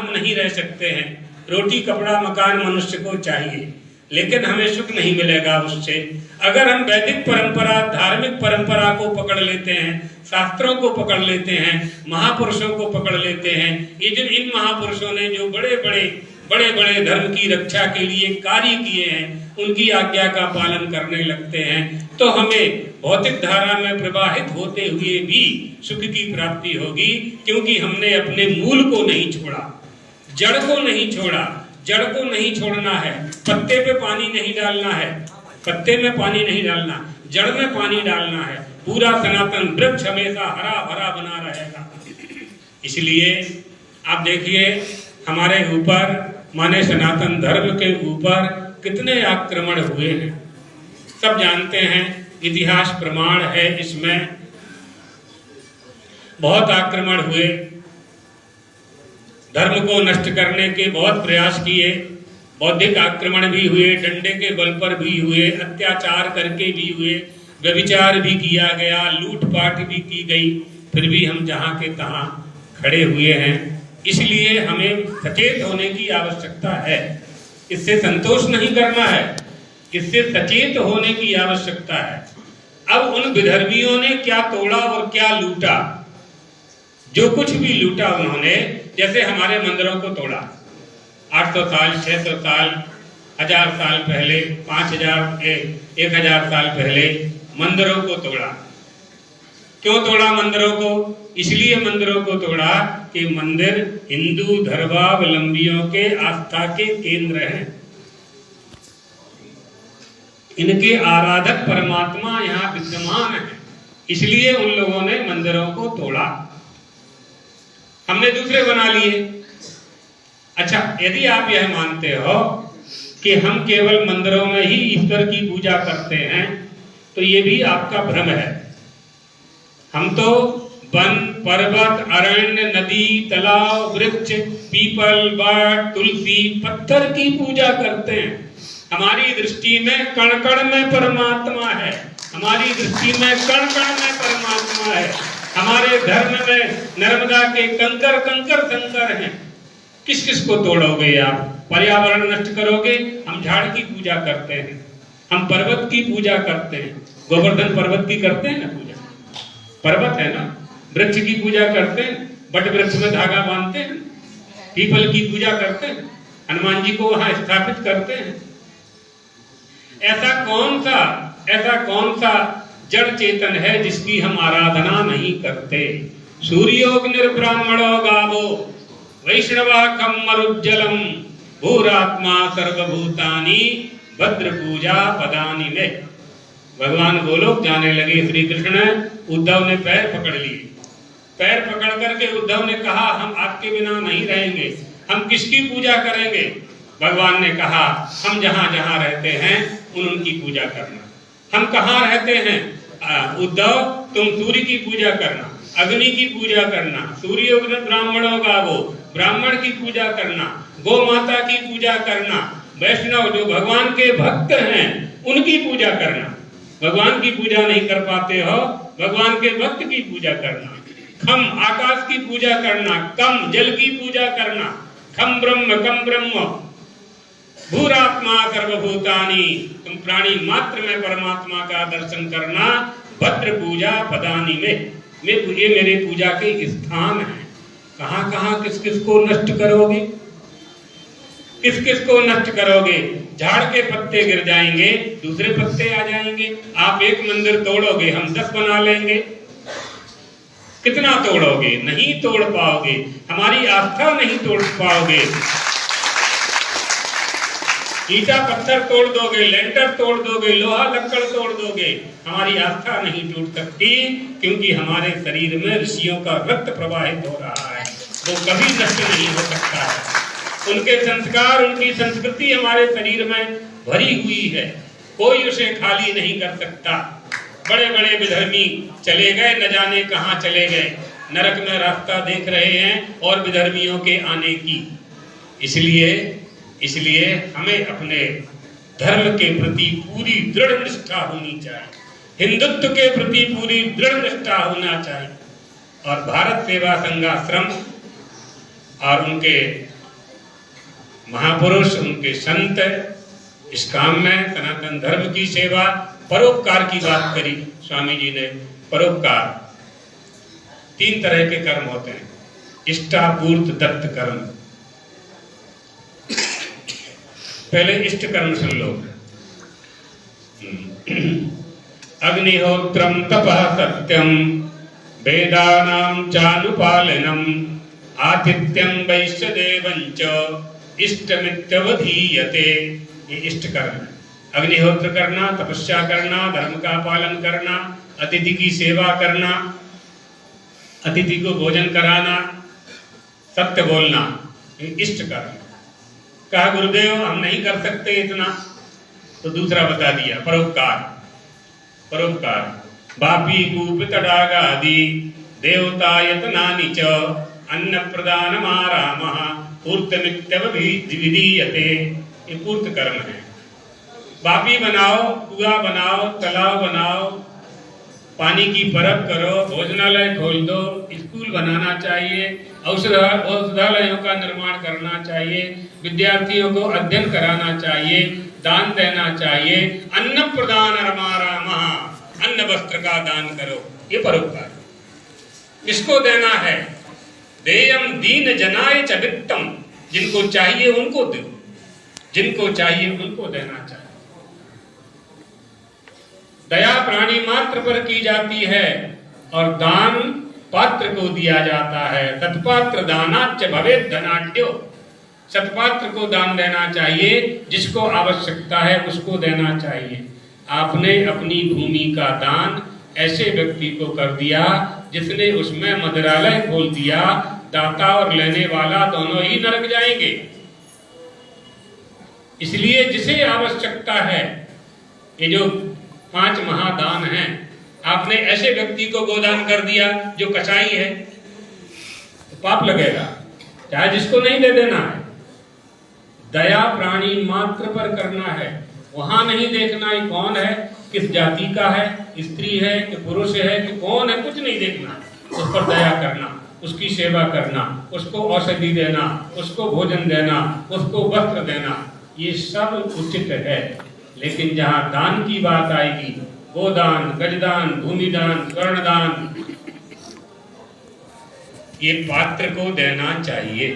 हम नहीं रह सकते हैं। रोटी कपड़ा मकान मनुष्य को चाहिए, लेकिन हमें सुख नहीं मिलेगा उससे। अगर हम वैदिक परंपरा, धार्मिक परंपरा को पकड़ लेते हैं, शास्त्रों को पकड़ लेते हैं, महापुरुषों को पकड़ लेते हैं, ये जो इन महापुरुषों ने जो बड़े बड़े धर्म की रक्षा के लिए कार्य किए हैं, उनकी आज्ञा का पालन करने लगते हैं, तो हमें भौतिक धारा में प्रवाहित होते हुए भी सुख की प्राप्ति होगी, क्योंकि हमने अपने मूल को नहीं छोड़ा, जड़ को नहीं छोड़ा। जड़ को नहीं छोड़ना है, पत्ते पे पानी नहीं डालना है, पत्ते में पानी नहीं डालना, जड़ में पानी डालना है। पूरा सनातन वृक्ष हमेशा हरा भरा बना रहेगा। इसलिए आप देखिए हमारे ऊपर, माने सनातन धर्म के ऊपर कितने आक्रमण हुए हैं, सब जानते हैं, इतिहास प्रमाण है इसमें। बहुत आक्रमण हुए, धर्म को नष्ट करने के बहुत प्रयास किए, बौद्धिक आक्रमण भी हुए, डंडे के बल पर भी हुए, अत्याचार करके भी हुए, व्यभिचार भी किया गया, लूटपाट भी की गई, फिर भी हम जहाँ के तहाँ खड़े हुए हैं। इसलिए हमें सचेत होने की आवश्यकता है, इससे संतोष नहीं करना है, इससे सचेत होने की आवश्यकता है। अब उन विधर्मियों ने क्या तोड़ा और क्या लूटा, जो कुछ भी लूटा उन्होंने, जैसे हमारे मंदिरों को तोड़ा, 800 साल 600 साल 1000 साल पहले, 5000 1000 साल पहले मंदिरों को तोड़ा। क्यों तोड़ा मंदिरों को? इसलिए मंदिरों को तोड़ा कि मंदिर हिंदू धर्मावलंबियों के आस्था के केंद्र हैं, इनके आराधक परमात्मा यहाँ विद्यमान है, इसलिए उन लोगों ने मंदिरों को तोड़ा, हमने दूसरे बना लिए। अच्छा, यदि आप यह मानते हो कि हम केवल मंदिरों में ही ईश्वर की पूजा करते हैं, तो ये भी आपका भ्रम है। हम तो वन, पर्वत, अरण्य, नदी, तालाब, वृक्ष, पीपल, वट, तुलसी, पत्थर की पूजा करते हैं। हमारी दृष्टि में कण कण में परमात्मा है, हमारी दृष्टि में कण कण में परमात्मा है। हमारे धर्म में नर्मदा के कंकर कंकर शंकर हैं। किस किस को तोड़ोगे आप? पर्यावरण नष्ट करोगे। हम झाड़ की पूजा करते हैं, हम पर्वत की पूजा करते हैं, गोवर्धन पर्वत की करते हैं ना पूजा, पर्वत है ना, वृक्ष की पूजा करते हैं, बट वृक्ष में धागा बांधते हैं, पीपल की पूजा करते हैं, हनुमान जी को वहां स्थापित करते हैं। ऐसा कौन सा जड़ चेतन है जिसकी हम आराधना नहीं करते? सूर्योग्निर्ब्राह्मणो गावो वैष्णवा कम मरुज्जलम भूरात्मा सर्वभूतानि भद्र पूजा पदानि में। भगवान गोलोक जाने लगे श्री कृष्ण, उद्धव ने पैर पकड़ लिए, पैर पकड़ करके उद्धव ने कहा हम आपके बिना नहीं रहेंगे, हम किसकी पूजा करेंगे? भगवान ने कहा हम जहां जहां रहते हैं उनकी पूजा करना। हम कहाँ रहते हैं? उद्धव, तुम सूर्य की पूजा करना, अग्नि की पूजा करना, सूर्य ब्राह्मणों का वो ब्राह्मण की पूजा करना, गौ माता की पूजा करना, वैष्णव जो भगवान के भक्त हैं उनकी पूजा करना। भगवान की पूजा नहीं कर पाते हो, भगवान के भक्त की पूजा करना। खम आकाश की पूजा करना, कम जल की पूजा करना, खम ब्रह्म भूरात्मा सर्वभूतानि, तुम प्राणी मात्र में परमात्मा का दर्शन करना। भद्र पूजा पदानि में, ये मेरे पूजा के स्थान हैं। कहाँ कहाँ किस किस को नष्ट करोगे? किस किस को नष्ट करोगे? झाड़ के पत्ते गिर जाएंगे, दूसरे पत्ते आ जाएंगे। आप एक मंदिर तोड़ोगे, हम 10 बना लेंगे। कितना तोड़ोगे? नहीं तोड़ पाओगे, हमारी आस्था नहीं तोड़ पाओगे। ईटा पत्थर तोड़ दोगे, लेंटर तोड़ दोगे, लोहा लक्कड़ तोड़ दोगे, हमारी आस्था नहीं टूट सकती, क्योंकि हमारे शरीर में ऋषियों का रक्त प्रवाहित हो रहा है, वो कभी नष्ट नहीं हो सकता है। उनके संस्कार, उनकी संस्कृति हमारे शरीर में भरी हुई है, कोई उसे खाली नहीं कर सकता। बड़े बड़े विधर्मी चले गए, न जाने कहाँ चले गए, नरक में रास्ता देख रहे हैं और विधर्मियों के आने की। इसलिए हमें अपने धर्म के प्रति पूरी दृढ़ निष्ठा होनी चाहिए, हिंदुत्व के प्रति पूरी दृढ़ निष्ठा होना चाहिए। और भारत सेवा संघाश्रम और उनके महापुरुष, उनके संत इस काम में सनातन धर्म की सेवा, परोपकार की बात करी स्वामी जी ने। परोपकार 3 तरह के कर्म होते हैं। इष्टापूर्त दत्त कर्म। पहले इष्ट कर्म सुन लो। अग्निहोत्रम तपः सत्यम वेदानां चानुपालनम आतिथ्यं वैश्यदेवंच इष्टमित्यवधीयते। ये इष्ट कर्म है। अग्निहोत्र करना, तपस्या करना, धर्म का पालन करना, अतिथि की सेवा करना, अतिथि को भोजन कराना, सत्य बोलना, ये इष्ट कर्म। कहा गुरुदेव हम नहीं कर सकते इतना, तो दूसरा बता दिया परोपकार। परोपकार बापी कूप तडागादि देवतायतनानि च अन्न प्रदानमारामः पूर्तमित्यवधीयते। ये पूर्त कर्म है। बापी बनाओ, कुआं बनाओ, तालाब बनाओ, पानी की परब करो, भोजनालय खोल दो, स्कूल बनाना चाहिए, औषधालयों का निर्माण करना चाहिए, विद्यार्थियों को अध्ययन कराना चाहिए, दान देना चाहिए। अन्न प्रदान रमारामः, अन्न वस्त्र का दान करो, ये परोपकार। किसको देना है? देयम दीन जनाय च वित्तम, जिनको चाहिए उनको दो, जिनको चाहिए उनको देना चाहिए। दया प्राणी मात्र पर की जाती है और दान पात्र को दिया जाता है। सत्पात्र दानाच्च भवेत् धनाढ्यो, सत्पात्र को दान देना चाहिए, जिसको आवश्यकता है उसको देना चाहिए। आपने अपनी भूमि का दान ऐसे व्यक्ति को कर दिया जिसने उसमें मदिरालय खोल दिया, दाता और लेने वाला दोनों ही नरक जाएंगे। इसलिए जिसे आवश्यकता है, ये जो 5 महादान हैं, आपने ऐसे व्यक्ति को गोदान कर दिया जो कसाई है, तो पाप लगेगा, चाहे जिसको नहीं दे देना है। दया प्राणी मात्र पर करना है, वहां नहीं देखना है कौन है, किस जाति का है, स्त्री है कि पुरुष है कि कौन है, कुछ नहीं देखना। उस पर दया करना, उसकी सेवा करना, उसको औषधि देना, उसको भोजन देना, उसको वस्त्र देना, ये सब उचित है। लेकिन जहां दान की बात आएगी, गोदान, गजदान, भूमिदान, स्वर्णदान, ये पात्र को देना चाहिए।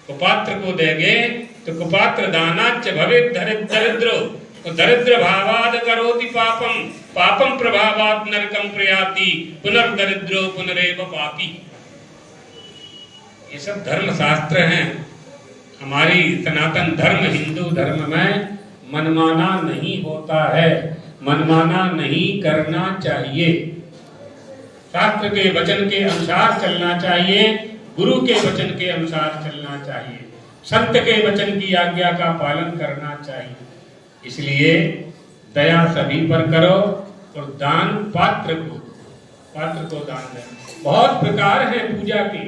कुपात्र को देंगे तो कुपात्र दानाच्च भवेत् दरिद्रो, तो दरिद्र भावाद करोति पापम, पापम प्रभावात् नरकम प्रयाति पुनर्दरिद्रो पुनरेव पापी। ये सब धर्म शास्त्र हैं। हमारी सनातन धर्म, हिंदू धर्म में मनमाना नहीं होता है, मनमाना नहीं करना चाहिए। शास्त्र के वचन के अनुसार चलना चाहिए, गुरु के वचन के अनुसार चलना चाहिए, संत के वचन की आज्ञा का पालन करना चाहिए। इसलिए दया सभी पर करो और दान पात्र को दान देना। बहुत प्रकार है पूजा की।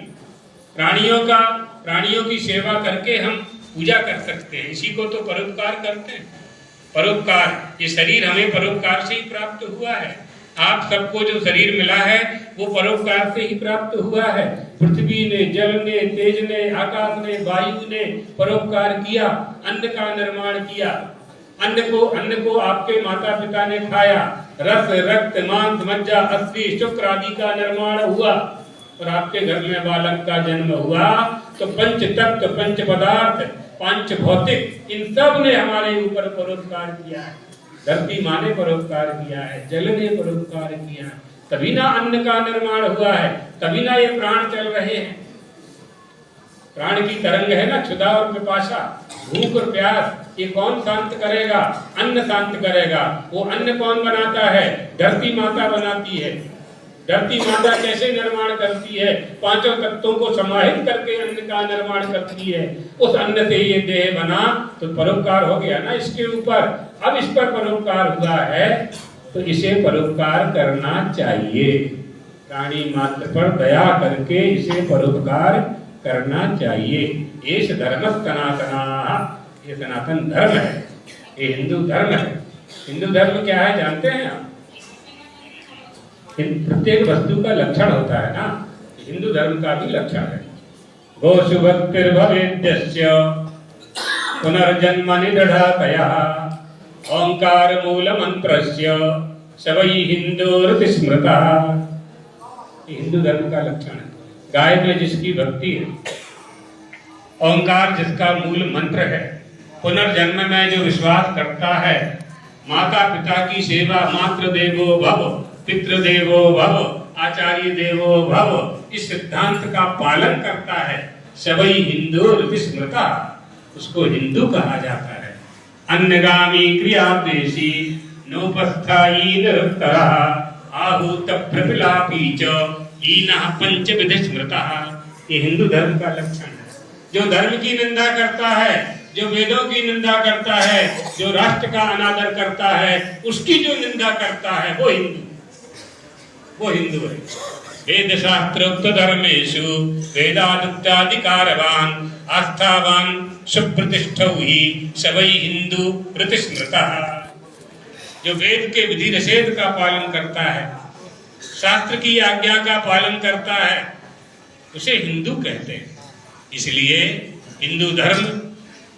प्राणियों की सेवा करके हम पूजा कर सकते हैं, इसी को तो परोपकार करते हैं। परोपकार, ये शरीर हमें परोपकार से ही प्राप्त हुआ है। आप सबको जो शरीर मिला है वो परोपकार से ही प्राप्त हुआ है। पृथ्वी ने, जल ने, तेज ने, आकाश ने, वायु ने परोपकार किया, अन्न का निर्माण किया। अन्न को आपके माता पिता ने खाया, रस, रक्त, मांस, मज्जा, अस्थि, शुक्र आदि का निर्माण हुआ और आपके घर में बालक का जन्म हुआ। तो पंच तत्व, पंच पदार्थ, पंच भौतिक, इन सब ने हमारे ऊपर परोपकार किया है। धरती माँ ने परोपकार किया है, जल ने परोपकार किया है, तभी ना अन्न का निर्माण हुआ है, तभी ना ये प्राण चल रहे हैं। प्राण की तरंग है ना, क्षुधा और पिपासा, भूख और प्यास, ये कौन शांत करेगा? अन्न शांत करेगा। वो अन्न कौन बनाता है? धरती माता बनाती है। धरती माता कैसे निर्माण करती है? 5 तत्वों को समाहित करके अन्न का निर्माण करती है। उस अन्न से ये देह बना, तो परोपकार हो गया ना इसके ऊपर। अब इस पर परोपकार हुआ है तो इसे परोपकार करना चाहिए। प्राणी मात्र पर दया करके इसे परोपकार करना चाहिए। ये धर्म सनातना, ये सनातन धर्म है, ये हिंदू धर्म है। हिंदू धर्म क्या है जानते हैं आप? प्रत्येक वस्तु का लक्षण होता है ना, हिंदू धर्म का भी लक्षण है। गोसुभक्तिर्भवेद्यस्य पुनर्जन्म निदधातयः ओंकार मूल मंत्रस्य सवै हिंदुर्ति स्मृतः। ये हिंदू धर्म का लक्षण है। गाय में जिसकी भक्ति है, ओंकार जिसका मूल मंत्र है, पुनर्जन्म में जो विश्वास करता है, माता पिता की सेवा, मातृ देवो भव पितृदेवो भव आचार्य देवो भव, इस सिद्धांत का पालन करता है, सवै हिंदुर्ति स्मृतः, उसको हिंदू कहा जाता है। अन्यगामी क्रियादेशी नोपस्थायी निरुक्तः आहूत प्रपिलापी च हीनः पंचविध स्मृतः। ये हिंदू धर्म का लक्षण है। जो धर्म की निंदा करता है, जो वेदों की निंदा करता है, जो राष्ट्र का अनादर करता है, उसकी जो निंदा करता है, वो हिंदू है। वेद शास्त्रोक्त धर्मेषु वेदादित्याधिकारवान आस्थावान सुप्रतिष्ठौ ही सवै हिंदू प्रतिस्मृतः। जो वेद के विधि निषेध का पालन करता है, शास्त्र की आज्ञा का पालन करता है, उसे हिंदू कहते हैं। इसलिए हिंदू धर्म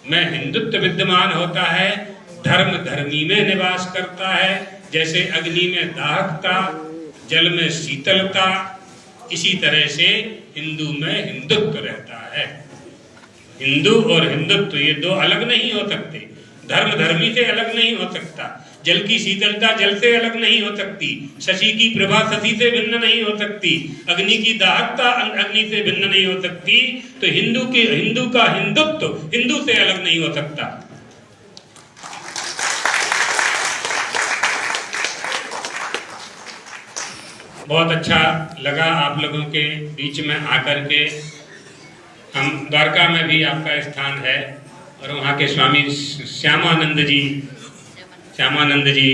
में हिंदुत्व विद्यमान होता है। धर्म धर्मी में निवास करता है। जैसे अग्नि में दाहकता, जल में शीतलता, इसी तरह से हिंदू में हिंदुत्व रहता है। हिंदू और हिंदुत्व ये दो अलग नहीं हो सकते। धर्म धर्मी से अलग नहीं हो सकता। जल की शीतलता जल से अलग नहीं हो सकती। शशि की प्रभा शशि से भिन्न नहीं हो सकती। अग्नि की दाहकता अग्नि से भिन्न नहीं हो सकती। तो हिंदू का हिंदुत्व हिंदू से अलग नहीं हो सकता। बहुत अच्छा लगा आप लोगों के बीच में आकर के। हम द्वारका में भी आपका स्थान है और वहाँ के स्वामी श्यामानंद जी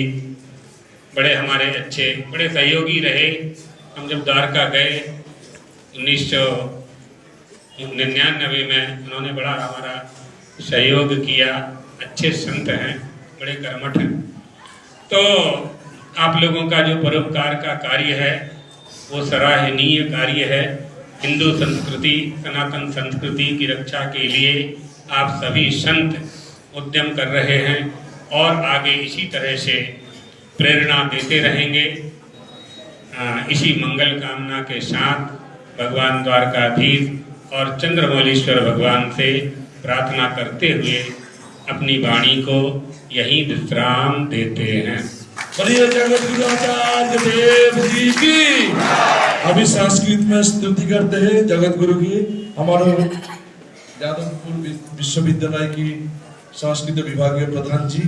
बड़े हमारे अच्छे, बड़े सहयोगी रहे। हम जब द्वारका गए 1999 में, उन्होंने बड़ा हमारा सहयोग किया। अच्छे संत हैं, बड़े कर्मठ हैं। तो आप लोगों का जो परोपकार का कार्य है वो सराहनीय कार्य है। हिंदू संस्कृति, सनातन संस्कृति की रक्षा के लिए आप सभी संत उद्यम कर रहे हैं और आगे इसी तरह से प्रेरणा देते रहेंगे। इसी मंगल कामना के साथ भगवान द्वारकाधीश और चंद्रमौलीश्वर भगवान से प्रार्थना करते हुए अपनी वाणी को यहीं विश्राम देते हैं। बोलिए जगत गुरु आचार्य देव जी की। अभी संस्कृत में स्तुति करते हैं जगत गुरु की। हमारे यादवपुर विश्वविद्यालय की संस्कृत विभागीय प्रधान जी